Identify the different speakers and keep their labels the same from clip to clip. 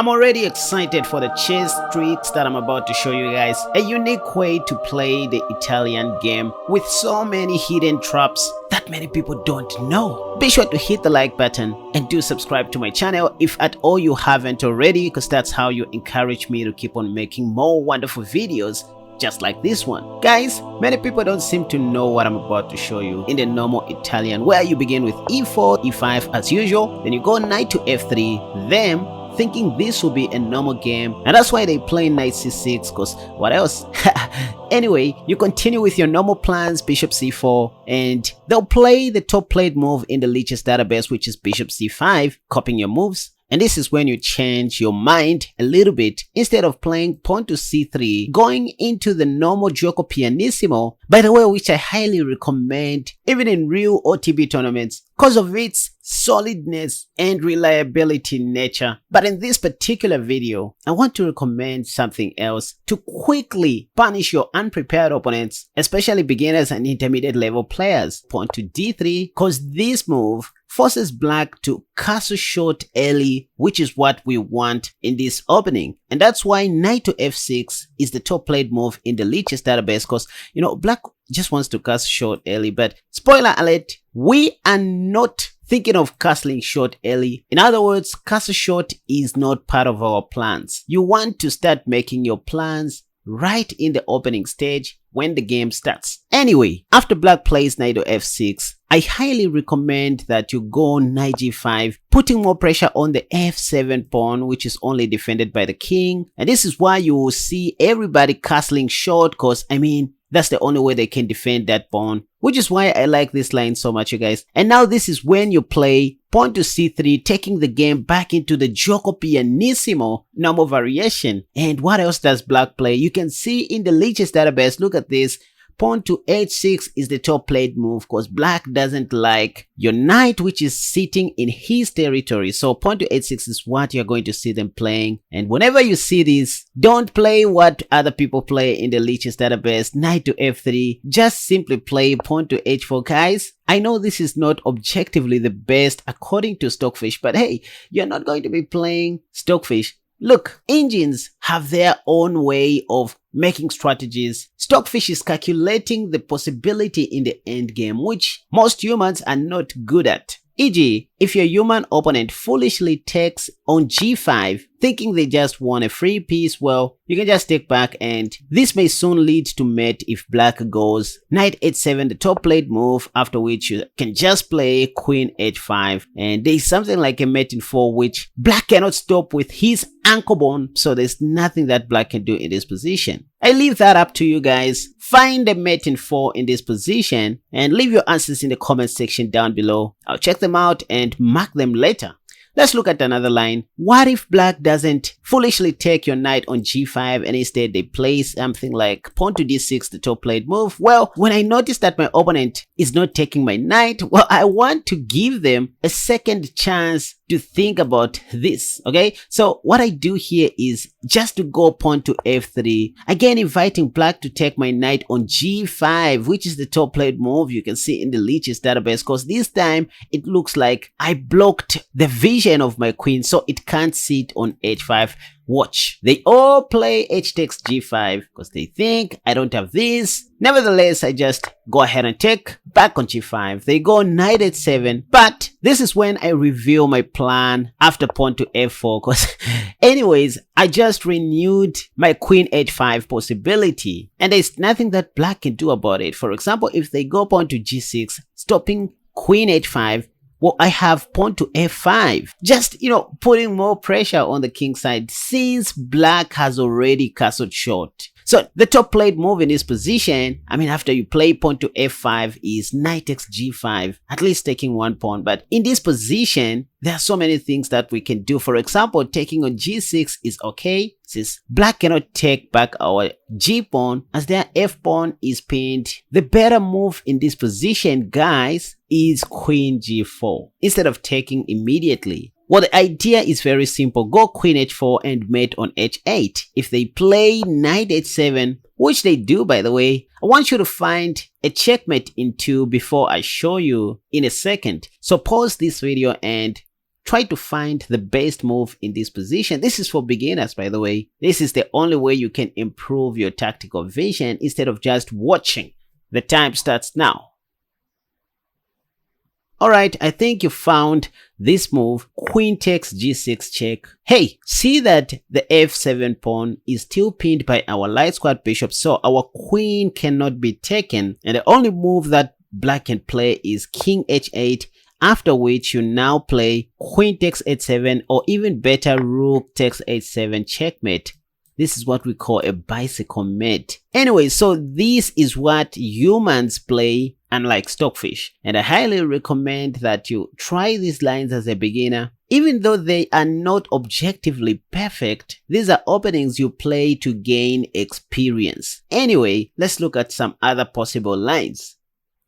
Speaker 1: I'm already excited for the chess tricks that I'm about to show you guys. A unique way to play the Italian game with so many hidden traps that many people don't know. Be sure to hit the like button and do subscribe to my channel if at all you haven't already, because that's how you encourage me to keep on making more wonderful videos just like this one. Guys, many people don't seem to know what I'm about to show you in the normal Italian, where you begin with e4, e5 as usual, then you go knight to f3, then thinking this will be a normal game, and that's why they play knight c6, because what else? Anyway, you continue with your normal plans, bishop c4, and they'll play the top played move in the Lichess database, which is bishop c5, copying your moves. And this is when you change your mind a little bit. Instead of playing pawn to c3, going into the normal gioco pianissimo, by the way, which I highly recommend even in real OTB tournaments because of its solidness and reliability nature. But in this particular video, I want to recommend something else to quickly punish your unprepared opponents, especially beginners and intermediate level players. Pawn to d3, because this move forces black to castle short early, which is what we want in this opening. And that's why knight to f6 is the top played move in the Lichess database, because, you know, black just wants to castle short early. But spoiler alert, we are not thinking of castling short early. In other words, castle short is not part of our plans. You want to start making your plans right in the opening stage when the game starts. Anyway, after black plays knight to f6, I highly recommend that you go knight g5, putting more pressure on the f7 pawn, which is only defended by the king. And this is why you will see everybody castling short, because I mean, that's the only way they can defend that pawn, which is why I like this line so much, you guys. And now this is when you play pawn to c3, taking the game back into the gioco pianissimo normal variation. And what else does black play? You can see in the Lichess database, look at this. Pawn to h6 is the top played move, because black doesn't like your knight, which is sitting in his territory. So pawn to h6 is what you're going to see them playing. And whenever you see this, don't play what other people play in the Lichess database, knight to f3. Just simply play pawn to h4, guys. I know this is not objectively the best according to Stockfish, but hey, you're not going to be playing Stockfish. Look, engines have their own way of making strategies. Stockfish is calculating the possibility in the end game, which most humans are not good at. E.g., if your human opponent foolishly takes on g5, thinking they just won a free piece, well, you can just take back, and this may soon lead to mate if black goes knight h7, the top played move, after which you can just play queen h5, and there's something like a mate in 4 which black cannot stop with his anchor pawn, so there's nothing that black can do in this position. I leave that up to you guys. Find a mate in 4 in this position and leave your answers in the comment section down below. I'll check them out and mark them later. Let's look at another line. What if black doesn't foolishly take your knight on g5 and instead they play something like pawn to d6, the top played move? Well, when I notice that my opponent is not taking my knight, well, I want to give them a second chance to think about this, okay? So what I do here is just to go pawn to f3, again inviting black to take my knight on g5, which is the top played move you can see in the Lichess database, because this time it looks like I blocked the vision of my queen, so it can't sit on h5. Watch, they all play h takes g5 because they think I don't have this. Nevertheless, I just go ahead and take back on g5. They go knight h7, but this is when I reveal my plan after pawn to f4, because anyways, I just renewed my queen h5 possibility, and there's nothing that black can do about it. For example, if they go pawn to g6, stopping queen h5, well, I have pawn to f5, just, you know, putting more pressure on the king side since black has already castled short. So the top played move in this position, I mean, after you play pawn to f5, is knight takes g5, at least taking one pawn. But in this position, there are so many things that we can do. For example, taking on g6 is okay, since black cannot take back our g pawn as their f pawn is pinned. The better move in this position, guys, is queen g4 instead of taking immediately. Well, the idea is very simple. Go queen h4 and mate on h8. If they play knight h7, which they do, by the way, I want you to find a checkmate in 2 before I show you in a second. So pause this video and try to find the best move in this position. This is for beginners, by the way. This is the only way you can improve your tactical vision instead of just watching. The time starts now. Alright, I think you found this move, queen takes g6 check. Hey, see that the f7 pawn is still pinned by our light square bishop, so our queen cannot be taken, and the only move that black can play is king h8, after which you now play queen takes h7, or even better, rook takes h7 checkmate. This is what we call a bicycle mate. Anyway, so this is what humans play, unlike stockfish, and I highly recommend that you try these lines as a beginner. Even though they are not objectively perfect, these are openings you play to gain experience. Anyway, let's look at some other possible lines.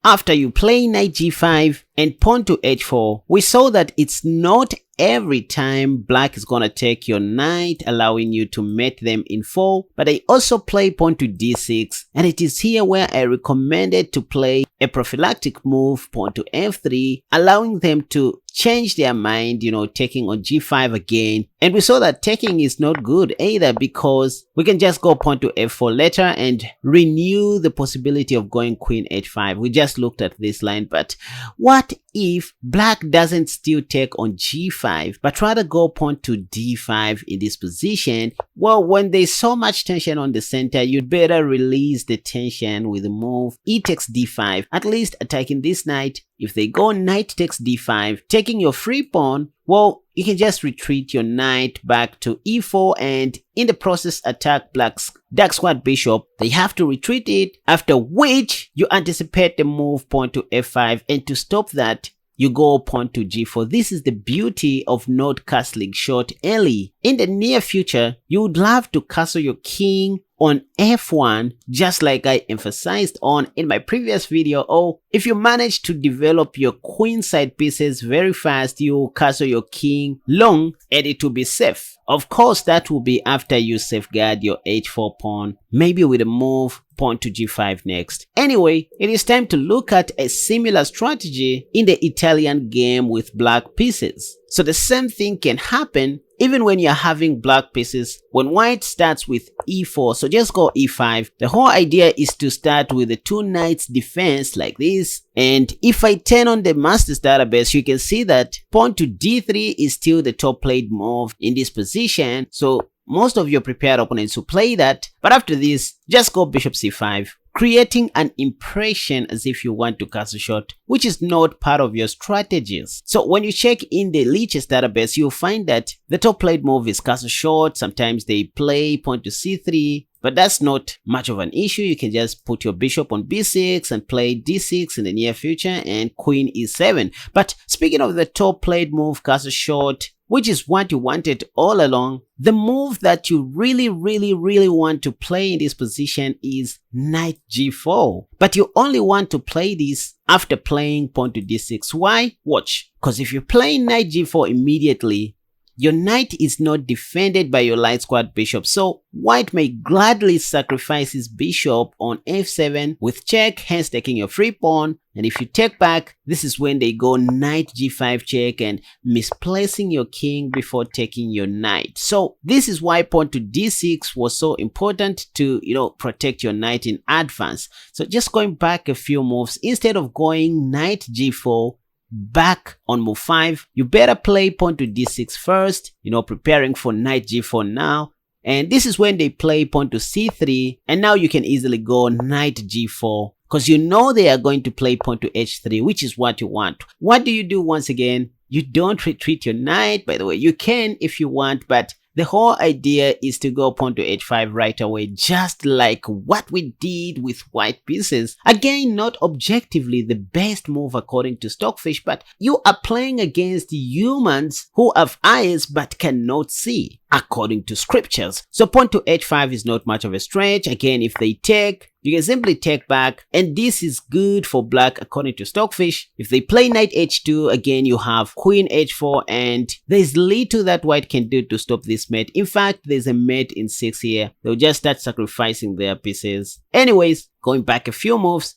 Speaker 1: After you play knight g5 and pawn to h4, we saw that it's not every time black is gonna take your knight, allowing you to mate them in 4, but I also play pawn to d6, and it is here where I recommended to play a prophylactic move, pawn to f3, allowing them to change their mind, taking on g5 again. And we saw that taking is not good either, because we can just go pawn to f4 later and renew the possibility of going queen h5. We just looked at this line, but what if black doesn't still take on g5 but rather go pawn to d5 in this position? Well, when there's so much tension on the center, you'd better release the tension with the move e takes d5, at least attacking this knight. If they go knight takes d5, taking your free pawn, well, you can just retreat your knight back to e4 and in the process attack black's dark squared bishop. They have to retreat it, after which you anticipate the move pawn to f5, and to stop that, you go pawn to g4. This is the beauty of not castling short early. In the near future, you would love to castle your king on f1, just like I emphasized on in my previous video. Or if you manage to develop your queen side pieces very fast, you castle your king long and it will be safe. Of course, that will be after you safeguard your h4 pawn, maybe with a move pawn to g5 next. Anyway, it is time to look at a similar strategy in the Italian game with black pieces. So the same thing can happen even when you're having black pieces when white starts with e4. So just go e5. The whole idea is to start with the two knights defense like this. And if I turn on the master's database, you can see that pawn to d3 is still the top played move in this position. So most of your prepared opponents will play that. But after this, just go bishop c5. Creating an impression as if you want to castle short, which is not part of your strategies. So when you check in the Leech's database, you'll find that the top played move is castle short. Sometimes they play pawn to c3, but that's not much of an issue. You can just put your bishop on b6 and play d6 in the near future and queen e7. But speaking of the top played move, castle short, which is what you wanted all along, the move that you really want to play in this position is knight g4. But you only want to play this after playing pawn to d6. Why? Watch. Because if you play knight g4 immediately, your knight is not defended by your light squared bishop, so white may gladly sacrifice his bishop on f7 with check, hence taking your free pawn. And if you take back, this is when they go knight g5 check and misplacing your king before taking your knight. So this is why pawn to d6 was so important to, protect your knight in advance. So just going back a few moves, instead of going knight g4, back on move 5, you better play pawn to d6 first, preparing for knight g4 now. And this is when they play pawn to c3, and now you can easily go knight g4 because they are going to play pawn to h3, which is what you want. What do you do once again? You don't retreat your knight. By the way, you can if you want, but the whole idea is to go pawn to h5 right away, just like what we did with white pieces. Again, not objectively the best move according to Stockfish, but you are playing against humans who have eyes but cannot see, according to scriptures. So pawn to h5 is not much of a stretch. Again, if they take, you can simply take back, and this is good for black according to Stockfish. If they play knight h2, again you have queen h4, and there's little that white can do to stop this mate. In fact, there's a mate in 6 here. They'll just start sacrificing their pieces. Anyways, going back a few moves,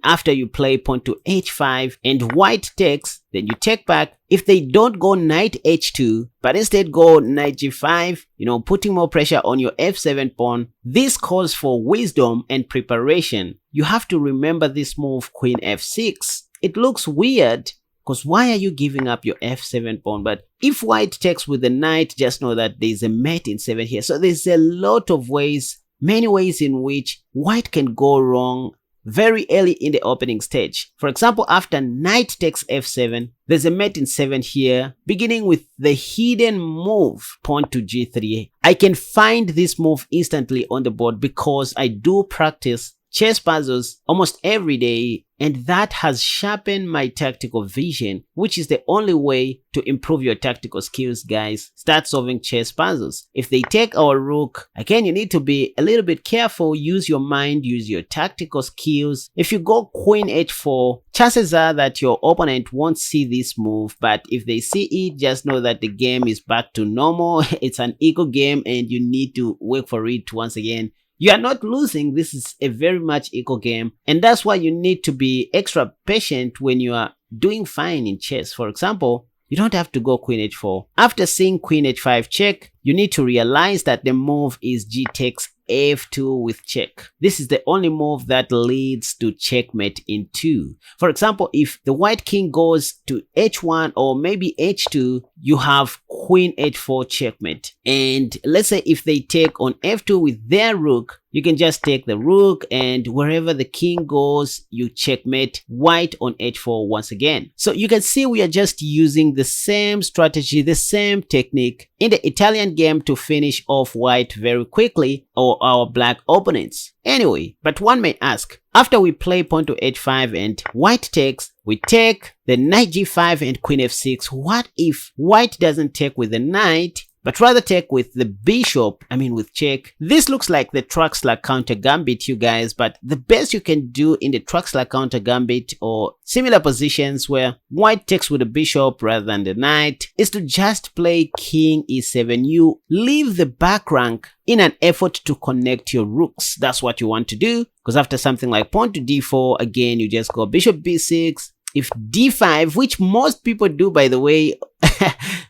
Speaker 1: after you play pawn to h5 and white takes, then you take back. If they don't go knight h2, but instead go knight g5, putting more pressure on your f7 pawn, this calls for wisdom and preparation. You have to remember this move, queen f6. It looks weird, because why are you giving up your f7 pawn? But if white takes with the knight, just know that there's a mate in 7 here. So there's a lot of ways, many ways in which white can go wrong very early in the opening stage. For example, after knight takes f7, there's a mate in 7 here, beginning with the hidden move, pawn to g3. I can find this move instantly on the board because I do practice chess puzzles almost every day, and that has sharpened my tactical vision, which is the only way to improve your tactical skills, guys. Start solving chess puzzles. If they take our rook, again, you need to be a little bit careful. Use your mind, use your tactical skills. If you go queen h4, chances are that your opponent won't see this move, but if they see it, just know that the game is back to normal. It's an equal game and you need to work for it once again. You are not losing. This is a very much equal game, and that's why you need to be extra patient when you are doing fine in chess. For example, you don't have to go queen h4. After seeing queen h5 check, you need to realize that the move is g takes f2 with check. This is the only move that leads to checkmate in 2. For example, if the white king goes to h1 or maybe h2, you have queen h4 checkmate. And let's say if they take on f2 with their rook, you can just take the rook, and wherever the king goes, you checkmate white on h4 once again. So you can see we are just using the same strategy, the same technique in the Italian game to finish off white very quickly, or our black opponents. Anyway, but one may ask, after we play pawn to h5 and white takes, we take the knight g5 and queen f6. What if white doesn't take with the knight, but rather take with the bishop, with check? This looks like the Traxler counter gambit, you guys, but the best you can do in the Traxler counter gambit or similar positions where white takes with the bishop rather than the knight is to just play king e7. You leave the back rank in an effort to connect your rooks. That's what you want to do, because after something like pawn to d4, again, you just go bishop b6. If d5, which most people do, by the way,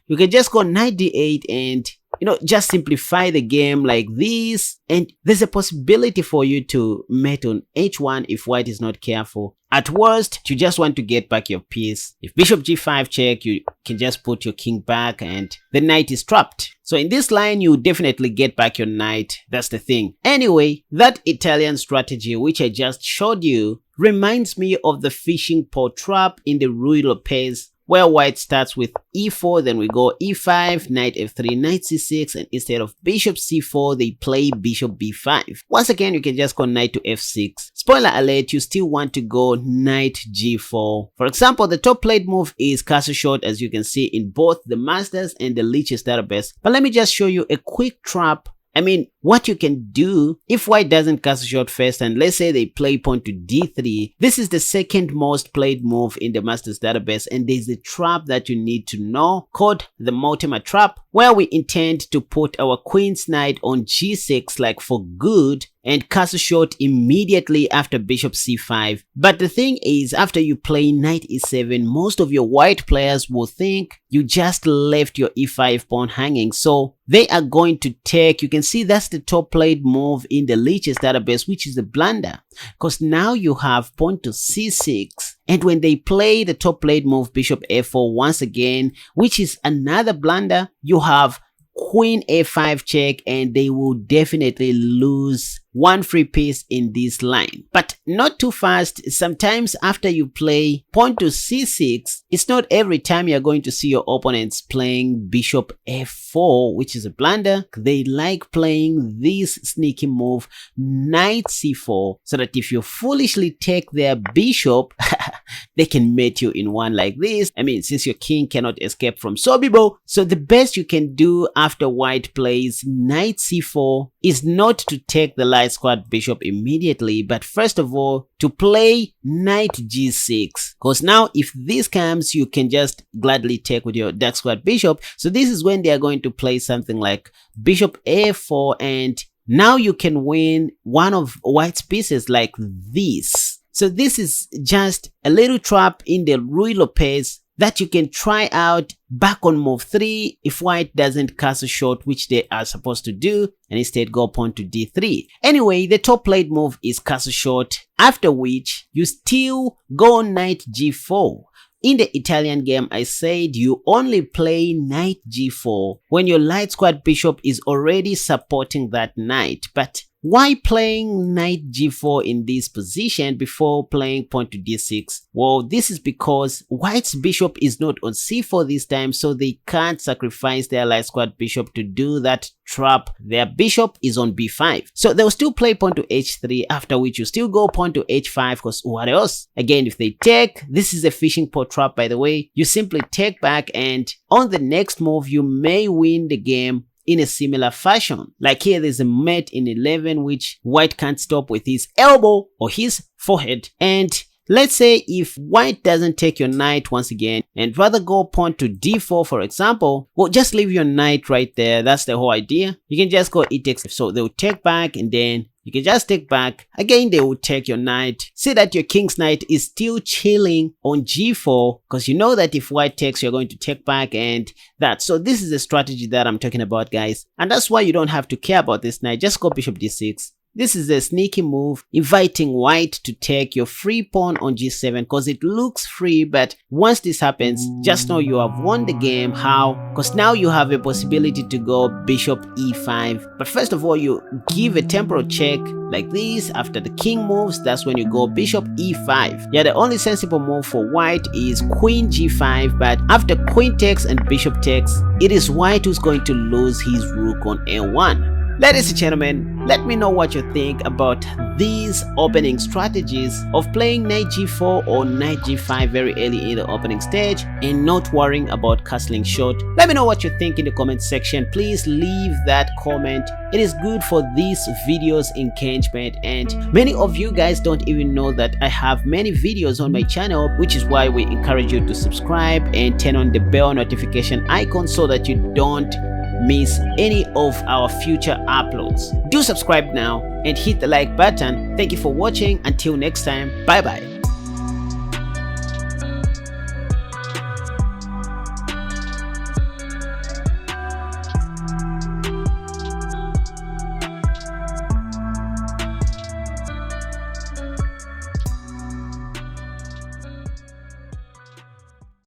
Speaker 1: you can just go knight d8 and just simplify the game like this, and there's a possibility for you to mate on h1 if white is not careful. At worst, you just want to get back your piece. If bishop g5 check, you can just put your king back and the knight is trapped. So in this line, you definitely get back your knight. That's the thing. Anyway, that Italian strategy which I just showed you reminds me of the fishing pole trap in the Ruy Lopez, where white starts with e4, then we go e5, knight f3, knight c6, and instead of bishop c4, they play bishop b5. Once again, you can just go knight to f6. Spoiler alert, you still want to go knight g4. For example, the top played move is castle shot, as you can see in both the Masters and the Lichess database. But let me just show you a quick trap. What you can do if white doesn't castle shot first, and let's say they play pawn to d3. This is the second most played move in the Masters database, and there's a trap that you need to know called the Mortimer trap, where we intend to put our queen's knight on g6 like for good and castle shot immediately after bishop c5. But the thing is, after you play knight e7, most of your white players will think you just left your e5 pawn hanging, so they are going to take. You can see that's the top played move in the Lichess database, which is a blunder, because now you have pawn to c6, and when they play the top played move bishop f4 once again, which is another blunder, you have queen a5 check, and they will definitely lose one free piece in this line. But not too fast. Sometimes after you play pawn to c6, it's not every time you're going to see your opponents playing bishop f4, which is a blunder. They like playing this sneaky move, knight c4, so that if you foolishly take their bishop, they can mate you in one like this. Since your king cannot escape from Sobibo. So the best you can do after white plays knight c4 is not to take the light squared bishop immediately, but first of all to play knight g6, because now if this comes, you can just gladly take with your dark squared bishop. So this is when they are going to play something like bishop a4, and now you can win one of white's pieces like this. So this is just a little trap in the Ruy Lopez that you can try out back on move 3 if white doesn't castle short, which they are supposed to do, and instead go pawn to d3. Anyway, the top played move is castle short, after which you still go knight g4. In the Italian game, I said you only play knight g4 when your light squad bishop is already supporting that knight. But why playing knight g4 in this position before playing pawn to d6? Well, this is because white's bishop is not on c4 this time, so they can't sacrifice their light squad bishop to do that trap. Their bishop is on b5, so they'll still play pawn to h3, after which you still go pawn to h5, because what else? Again, if they take, this is a fishing port trap by the way, you simply take back, and on the next move you may win the game in a similar fashion. Like here, there's a mate in 11 which white can't stop with his elbow or his forehead. And let's say if white doesn't take your knight once again and rather go pawn to d4 for example, well, just leave your knight right there. That's the whole idea. You can just go e takes, so they'll take back, and then you can just take back. Again, they will take your knight. See that your king's knight is still chilling on g4, because you know that if white takes, you're going to take back, and that. So this is the strategy that I'm talking about, guys. And that's why you don't have to care about this knight. Just go bishop d6. This is a sneaky move, inviting white to take your free pawn on g7, because it looks free, but once this happens, just know you have won the game. How? Because now you have a possibility to go bishop e5. But first of all, you give a temporal check like this. After the king moves, that's when you go bishop e5. Yeah, the only sensible move for white is queen g5, but after queen takes and bishop takes, it is white who's going to lose his rook on a1. Ladies and gentlemen, let me know what you think about these opening strategies of playing knight g4 or knight g5 very early in the opening stage and not worrying about castling short. Let me know what you think in the comment section. Please leave that comment. It is good for these videos engagement, and many of you guys don't even know that I have many videos on my channel, which is why we encourage you to subscribe and turn on the bell notification icon so that you don't miss any of our future uploads. Do subscribe now and hit the like button. Thank you for watching. Until next time, bye bye.